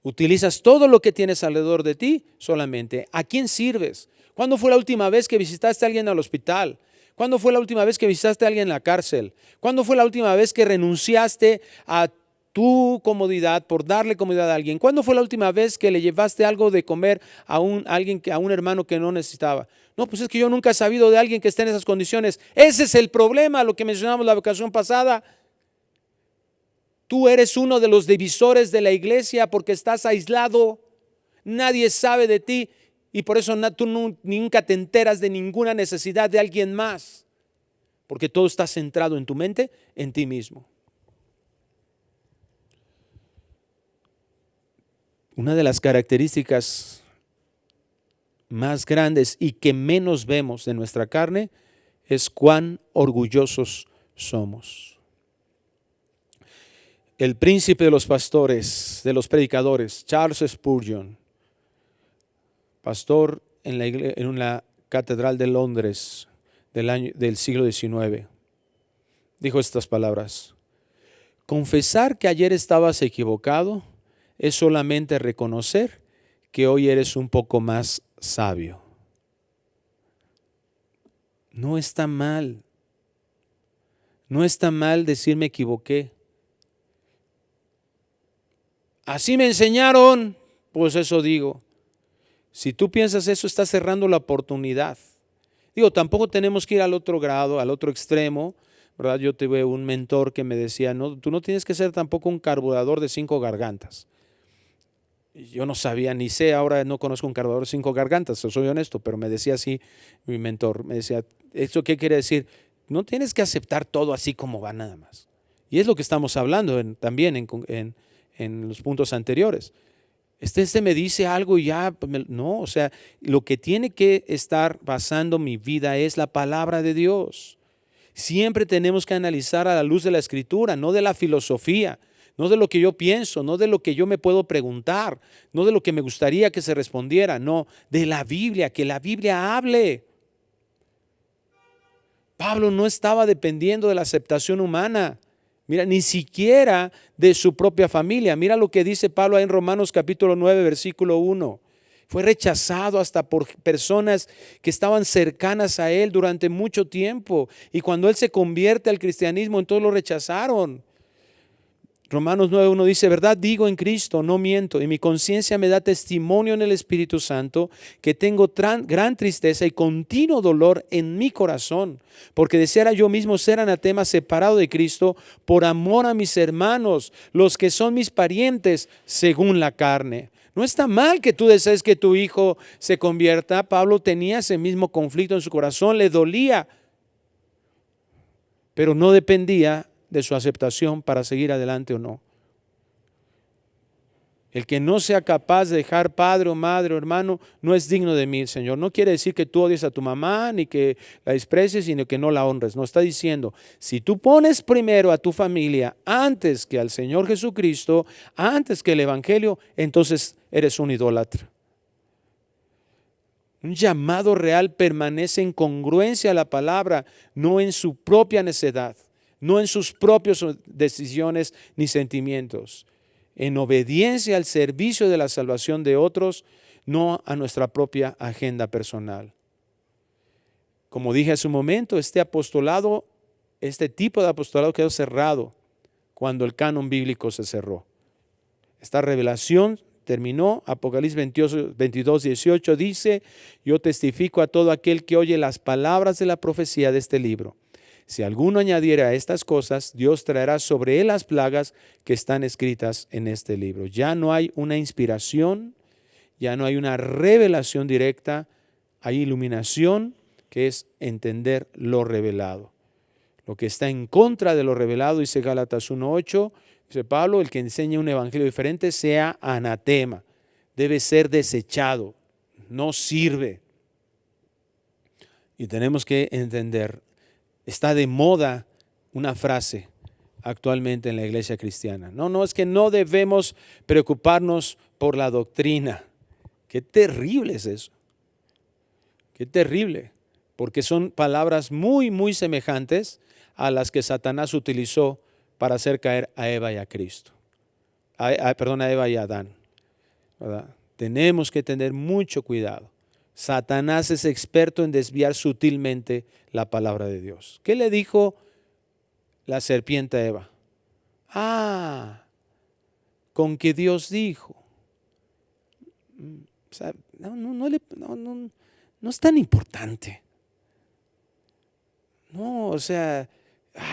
Utilizas todo lo que tienes alrededor de ti solamente. ¿A quién sirves? ¿Cuándo fue la última vez que visitaste a alguien al hospital? ¿Cuándo fue la última vez que visitaste a alguien en la cárcel? ¿Cuándo fue la última vez que renunciaste a tu comodidad por darle comodidad a alguien? ¿Cuándo fue la última vez que le llevaste algo de comer a un hermano que no necesitaba? No, pues es que yo nunca he sabido de alguien que esté en esas condiciones. Ese es el problema, lo que mencionamos la ocasión pasada. Tú eres uno de los divisores de la iglesia porque estás aislado. Nadie sabe de ti y por eso tú nunca te enteras de ninguna necesidad de alguien más. Porque todo está centrado en tu mente, en ti mismo. Una de las características más grandes y que menos vemos de nuestra carne es cuán orgullosos somos. El príncipe de los pastores, de los predicadores, Charles Spurgeon, pastor en la catedral de Londres del siglo XIX, dijo estas palabras: confesar que ayer estabas equivocado es solamente reconocer que hoy eres un poco más sabio. No está mal. No está mal decir me equivoqué. Así me enseñaron, pues eso digo. Si tú piensas eso, estás cerrando la oportunidad. Digo, tampoco tenemos que ir al otro grado, al otro extremo, ¿verdad? Yo tuve un mentor que me decía, no, tú no tienes que ser tampoco un carburador de 5 gargantas. Yo no sabía, ni sé, ahora no conozco un carburador de 5 gargantas, soy honesto, pero me decía así mi mentor, me decía, ¿esto qué quiere decir? No tienes que aceptar todo así como va nada más. Y es lo que estamos hablando también en los puntos anteriores. Este me dice algo y ya, no, o sea, lo que tiene que estar basando mi vida es la palabra de Dios. Siempre tenemos que analizar a la luz de la Escritura, no de la filosofía, no de lo que yo pienso, no de lo que yo me puedo preguntar, no de lo que me gustaría que se respondiera, no, de la Biblia, que la Biblia hable. Pablo no estaba dependiendo de la aceptación humana. Mira, ni siquiera de su propia familia. Mira lo que dice Pablo en Romanos capítulo 9, versículo 1. Fue rechazado hasta por personas que estaban cercanas a él durante mucho tiempo. Y cuando él se convierte al cristianismo, entonces lo rechazaron. Romanos 9:1 dice, verdad digo en Cristo, no miento, y mi conciencia me da testimonio en el Espíritu Santo que tengo gran tristeza y continuo dolor en mi corazón, porque deseara yo mismo ser anatema separado de Cristo por amor a mis hermanos, los que son mis parientes según la carne. No está mal que tú desees que tu hijo se convierta. Pablo tenía ese mismo conflicto en su corazón, le dolía, pero no dependía de su aceptación para seguir adelante o no. El que no sea capaz de dejar padre o madre o hermano no es digno de mí, Señor. No quiere decir que tú odies a tu mamá ni que la desprecies, sino que no la honres. No está diciendo, si tú pones primero a tu familia antes que al Señor Jesucristo, antes que el Evangelio, entonces eres un idólatra. Un llamado real permanece en congruencia a la palabra, no en su propia necedad, no en sus propias decisiones ni sentimientos, en obediencia al servicio de la salvación de otros, no a nuestra propia agenda personal. Como dije hace un momento, este tipo de apostolado quedó cerrado cuando el canon bíblico se cerró. Esta revelación terminó. Apocalipsis 22:18 dice, yo testifico a todo aquel que oye las palabras de la profecía de este libro. Si alguno añadiera a estas cosas, Dios traerá sobre él las plagas que están escritas en este libro. Ya no hay una inspiración, ya no hay una revelación directa, hay iluminación, que es entender lo revelado. Lo que está en contra de lo revelado, dice Gálatas 1:8, dice Pablo, el que enseña un evangelio diferente sea anatema, debe ser desechado, no sirve. Y tenemos que entender, está de moda una frase actualmente en la iglesia cristiana. No, es que no debemos preocuparnos por la doctrina. Qué terrible es eso. Qué terrible, porque son palabras muy, muy semejantes a las que Satanás utilizó para hacer caer a Eva y a Cristo. Perdón, a Eva y a Adán, ¿verdad? Tenemos que tener mucho cuidado. Satanás es experto en desviar sutilmente la palabra de Dios. ¿Qué le dijo la serpiente a Eva? Con que Dios dijo. O sea, no es tan importante. No, o sea,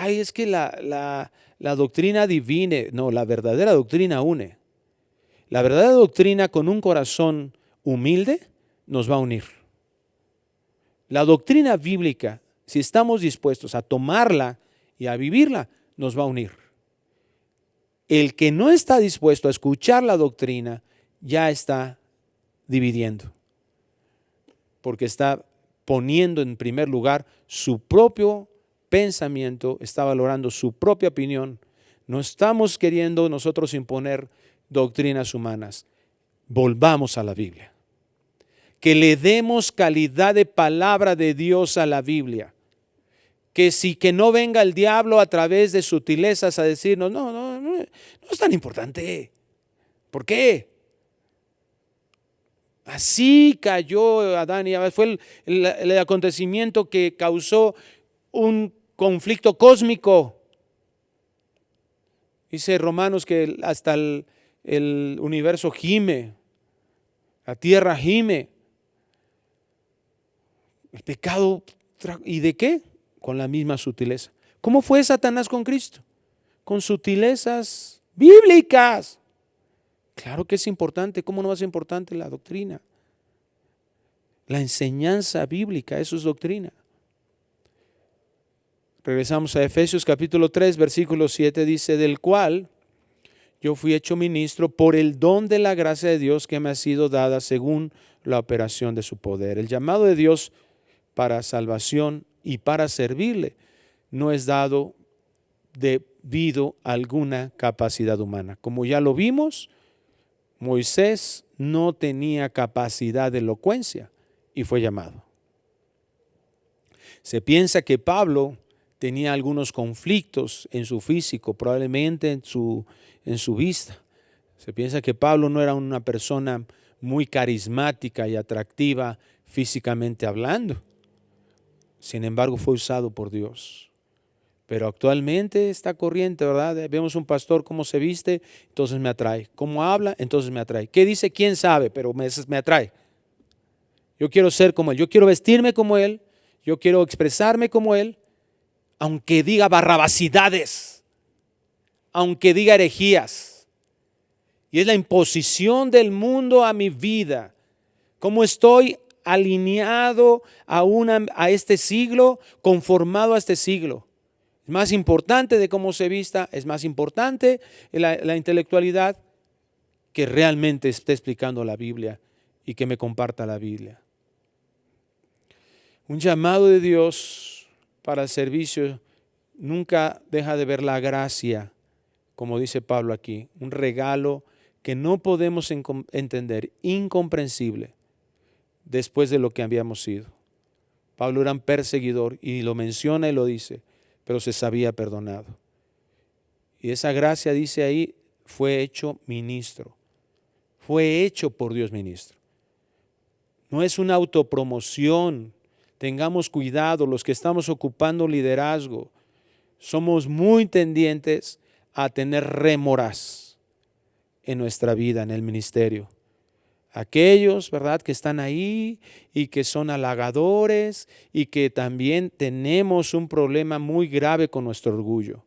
es que la doctrina divine, no, la verdadera doctrina une. La verdadera doctrina con un corazón humilde nos va a unir. La doctrina bíblica, si estamos dispuestos a tomarla y a vivirla, nos va a unir. El que no está dispuesto a escuchar la doctrina ya está dividiendo, porque está poniendo en primer lugar su propio pensamiento, está valorando su propia opinión. No estamos queriendo nosotros imponer doctrinas humanas. Volvamos a la Biblia. Que le demos calidad de palabra de Dios a la Biblia. Que no venga el diablo a través de sutilezas a decirnos, no es tan importante. ¿Por qué? Así cayó Adán y Eva. Fue el acontecimiento que causó un conflicto cósmico. Dice Romanos que hasta el universo gime, la tierra gime. El pecado, ¿y de qué? Con la misma sutileza. ¿Cómo fue Satanás con Cristo? Con sutilezas bíblicas. Claro que es importante. ¿Cómo no va a ser importante la doctrina? La enseñanza bíblica, eso es doctrina. Regresamos a Efesios capítulo 3, versículo 7, dice, del cual yo fui hecho ministro por el don de la gracia de Dios que me ha sido dada según la operación de su poder. El llamado de Dios para salvación y para servirle no es dado debido a alguna capacidad humana. Como ya lo vimos, Moisés no tenía capacidad de elocuencia y fue llamado. Se piensa que Pablo tenía algunos conflictos en su físico, probablemente en su vista. Se piensa que Pablo no era una persona muy carismática y atractiva físicamente hablando. Sin embargo, fue usado por Dios. Pero actualmente está corriente, ¿verdad? Vemos un pastor cómo se viste, entonces me atrae. Cómo habla, entonces me atrae. ¿Qué dice? ¿Quién sabe? Pero me atrae. Yo quiero ser como él. Yo quiero vestirme como él. Yo quiero expresarme como él. Aunque diga barrabasidades. Aunque diga herejías. Y es la imposición del mundo a mi vida. ¿Cómo estoy alineado a este siglo, conformado a este siglo? Es más importante de cómo se vista, es más importante la intelectualidad que realmente esté explicando la Biblia y que me comparta la Biblia. Un llamado de Dios para el servicio nunca deja de ver la gracia, como dice Pablo aquí, un regalo que no podemos entender, incomprensible, después de lo que habíamos sido. Pablo era un perseguidor y lo menciona y lo dice, pero se sabía perdonado. Y esa gracia, dice ahí, fue hecho ministro. Fue hecho por Dios ministro. No es una autopromoción. Tengamos cuidado, los que estamos ocupando liderazgo, somos muy tendientes a tener rémoras en nuestra vida, en el ministerio. Aquellos, ¿verdad?, que están ahí y que son halagadores y que también tenemos un problema muy grave con nuestro orgullo.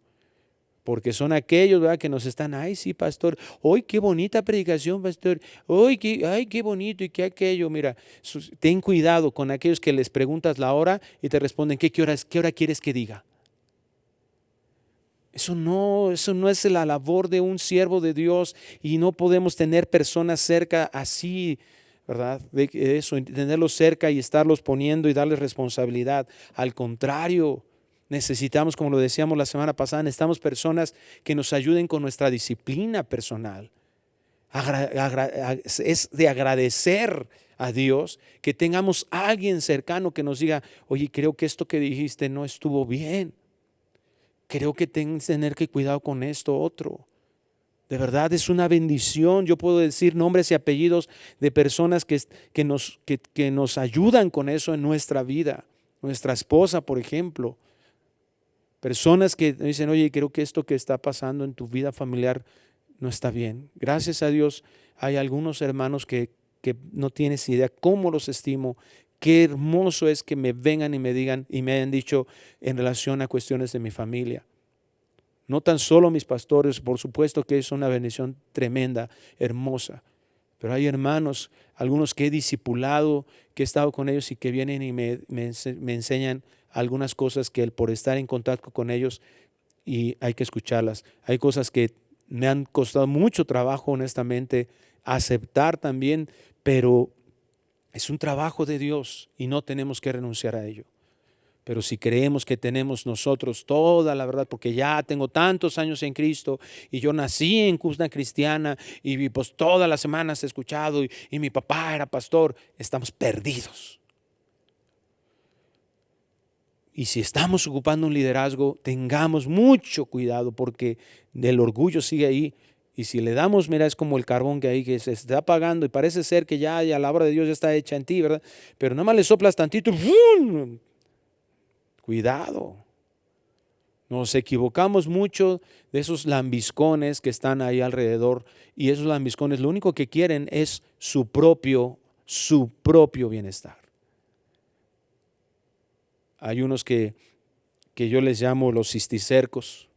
Porque son aquellos, ¿verdad?, que nos están, ay, sí, pastor, hoy qué bonita predicación, pastor, hoy qué bonito y qué aquello. Mira, ten cuidado con aquellos que les preguntas la hora y te responden, ¿qué hora quieres que diga? Eso no es la labor de un siervo de Dios y no podemos tener personas cerca así, ¿verdad? De eso, tenerlos cerca y estarlos poniendo y darles responsabilidad. Al contrario, necesitamos, como lo decíamos la semana pasada, necesitamos personas que nos ayuden con nuestra disciplina personal. Es de agradecer a Dios que tengamos a alguien cercano que nos diga, oye, creo que esto que dijiste no estuvo bien. creo que tengo que tener que cuidado con esto otro. De verdad es una bendición. Yo puedo decir nombres y apellidos de personas que nos ayudan con eso en nuestra vida. Nuestra esposa, por ejemplo. Personas que dicen, oye, creo que esto que está pasando en tu vida familiar no está bien. Gracias a Dios hay algunos hermanos que no tienes idea cómo los estimo. Qué hermoso es que me vengan y me digan y me hayan dicho en relación a cuestiones de mi familia. No tan solo mis pastores, por supuesto que es una bendición tremenda, hermosa. Pero hay hermanos, algunos que he discipulado, que he estado con ellos y que vienen y me enseñan algunas cosas que por estar en contacto con ellos y hay que escucharlas. Hay cosas que me han costado mucho trabajo, honestamente, aceptar también, pero es un trabajo de Dios y no tenemos que renunciar a ello. Pero si creemos que tenemos nosotros toda la verdad, porque ya tengo tantos años en Cristo y yo nací en cuna cristiana y pues todas las semanas he escuchado y mi papá era pastor, estamos perdidos. Y si estamos ocupando un liderazgo, tengamos mucho cuidado porque el orgullo sigue ahí. Y si le damos, mira, es como el carbón que ahí que se está apagando y parece ser que ya la obra de Dios ya está hecha en ti, ¿verdad? Pero nada más le soplas tantito, ¡fum! Cuidado. Nos equivocamos mucho de esos lambiscones que están ahí alrededor y esos lambiscones lo único que quieren es su propio bienestar. Hay unos que yo les llamo los cisticercos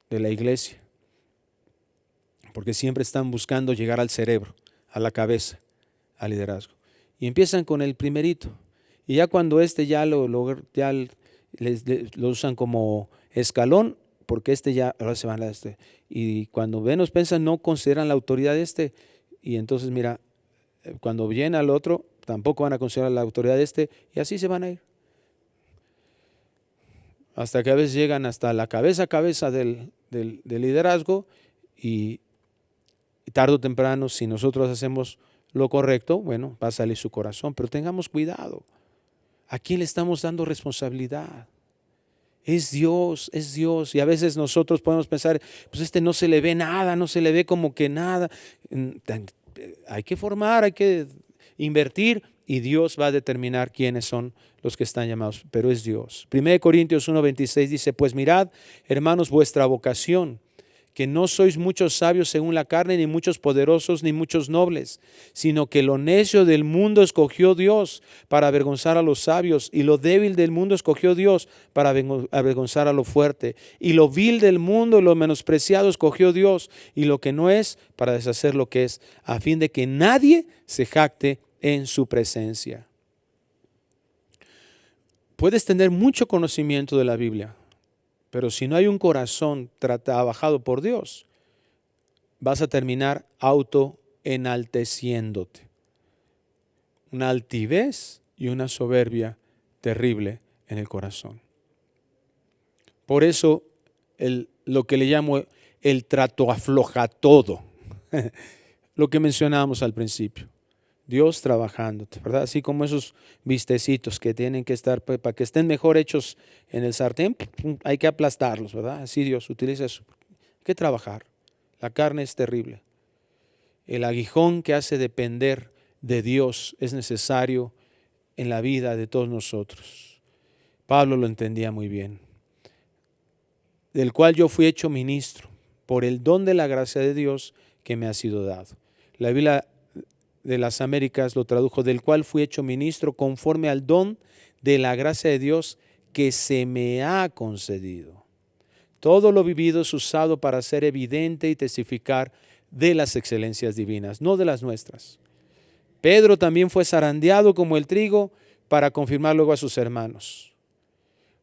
de la iglesia, porque siempre están buscando llegar al cerebro, a la cabeza, al liderazgo. Y empiezan con el primerito. Y ya cuando ya lo usan como escalón, porque ya ahora se van a y cuando menos piensan no consideran la autoridad de y entonces mira, cuando viene al otro tampoco van a considerar la autoridad de y así se van a ir. Hasta que a veces llegan hasta la cabeza del liderazgo y tarde o temprano si nosotros hacemos lo correcto, bueno, va a salir su corazón, pero tengamos cuidado. ¿A quién le estamos dando responsabilidad? Es Dios, es Dios. Y a veces nosotros podemos pensar, pues no se le ve nada, no se le ve como que nada. Hay que formar, hay que invertir y Dios va a determinar quiénes son los que están llamados, pero es Dios. 1 Corintios 1:26 dice, pues mirad, hermanos, vuestra vocación, que no sois muchos sabios según la carne, ni muchos poderosos, ni muchos nobles, sino que lo necio del mundo escogió Dios para avergonzar a los sabios, y lo débil del mundo escogió Dios para avergonzar a lo fuerte, y lo vil del mundo y lo menospreciado escogió Dios, y lo que no es para deshacer lo que es, a fin de que nadie se jacte en su presencia. Puedes tener mucho conocimiento de la Biblia, pero si no hay un corazón trabajado por Dios, vas a terminar autoenalteciéndote. Una altivez y una soberbia terrible en el corazón. Por eso lo que le llamo el trato afloja todo, lo que mencionábamos al principio. Dios trabajándote, ¿verdad? Así como esos vistecitos que tienen que estar, para que estén mejor hechos en el sartén, hay que aplastarlos, ¿verdad? Así Dios utiliza eso. Hay que trabajar. La carne es terrible. El aguijón que hace depender de Dios es necesario en la vida de todos nosotros. Pablo lo entendía muy bien. Del cual yo fui hecho ministro por el don de la gracia de Dios que me ha sido dado. La Biblia de las Américas lo tradujo, del cual fui hecho ministro conforme al don de la gracia de Dios que se me ha concedido. Todo lo vivido es usado para hacer evidente y testificar de las excelencias divinas, no de las nuestras. Pedro también fue zarandeado como el trigo para confirmar luego a sus hermanos.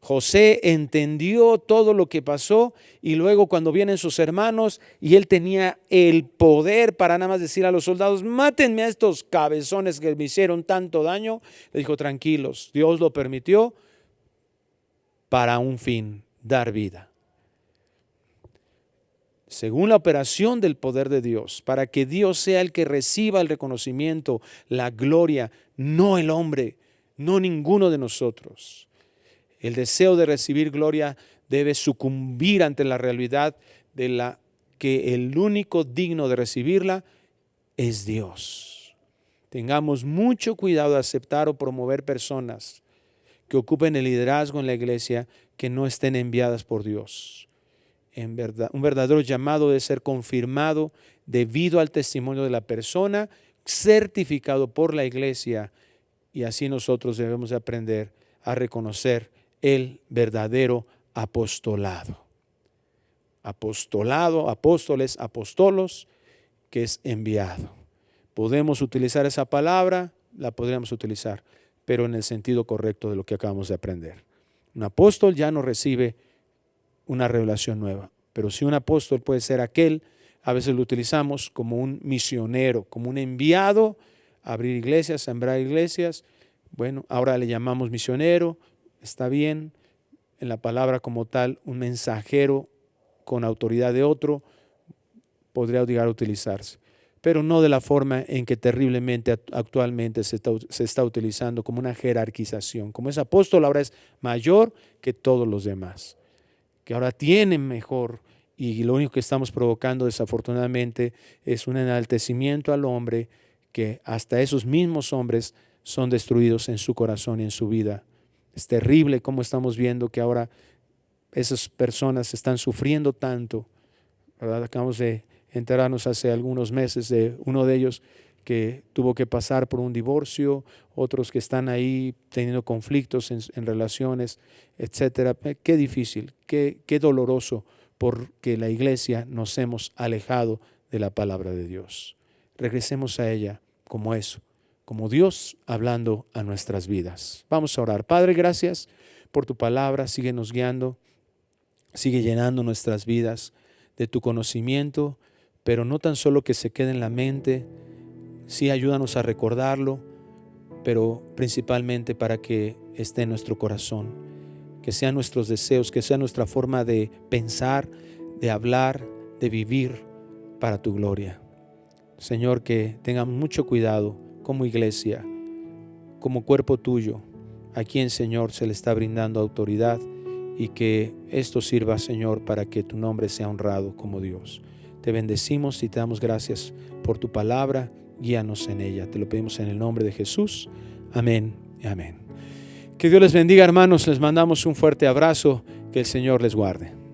José entendió todo lo que pasó y luego cuando vienen sus hermanos y él tenía el poder para nada más decir a los soldados, mátenme a estos cabezones que me hicieron tanto daño, le dijo, tranquilos, Dios lo permitió para un fin, dar vida. Según la operación del poder de Dios, para que Dios sea el que reciba el reconocimiento, la gloria, no el hombre, no ninguno de nosotros. El deseo de recibir gloria debe sucumbir ante la realidad de la que el único digno de recibirla es Dios. Tengamos mucho cuidado de aceptar o promover personas que ocupen el liderazgo en la iglesia que no estén enviadas por Dios. En verdad, un verdadero llamado debe ser confirmado debido al testimonio de la persona, certificado por la iglesia, y así nosotros debemos aprender a reconocer el verdadero apostolado. Apostolado, apóstoles, apostolos, que es enviado. Podemos utilizar esa palabra, la podríamos utilizar, pero en el sentido correcto de lo que acabamos de aprender. Un apóstol ya no recibe una revelación nueva, pero si un apóstol puede ser aquel, a veces lo utilizamos como un misionero, como un enviado a abrir iglesias, a sembrar iglesias. Bueno, ahora le llamamos misionero, está bien, en la palabra como tal, un mensajero con autoridad de otro podría llegar a utilizarse, pero no de la forma en que terriblemente actualmente se está utilizando, como una jerarquización, como ese apóstol ahora es mayor que todos los demás, que ahora tienen mejor, y lo único que estamos provocando desafortunadamente es un enaltecimiento al hombre, que hasta esos mismos hombres son destruidos en su corazón y en su vida. Es terrible cómo estamos viendo que ahora esas personas están sufriendo tanto, ¿verdad? Acabamos de enterarnos hace algunos meses de uno de ellos que tuvo que pasar por un divorcio, otros que están ahí teniendo conflictos en relaciones, etcétera. Qué difícil, qué doloroso, porque la iglesia nos hemos alejado de la palabra de Dios. Regresemos a ella como eso, como Dios hablando a nuestras vidas. Vamos a orar. Padre, gracias por tu palabra, síguenos guiando, sigue llenando nuestras vidas de tu conocimiento, pero no tan solo que se quede en la mente, sí ayúdanos a recordarlo, pero principalmente para que esté en nuestro corazón, que sean nuestros deseos, que sea nuestra forma de pensar, de hablar, de vivir para tu gloria. Señor, que tengamos mucho cuidado como iglesia, como cuerpo tuyo, a quien, Señor, se le está brindando autoridad, y que esto sirva, Señor, para que tu nombre sea honrado como Dios. Te bendecimos y te damos gracias por tu palabra. Guíanos en ella. Te lo pedimos en el nombre de Jesús. Amén y amén. Que Dios les bendiga, hermanos. Les mandamos un fuerte abrazo. Que el Señor les guarde.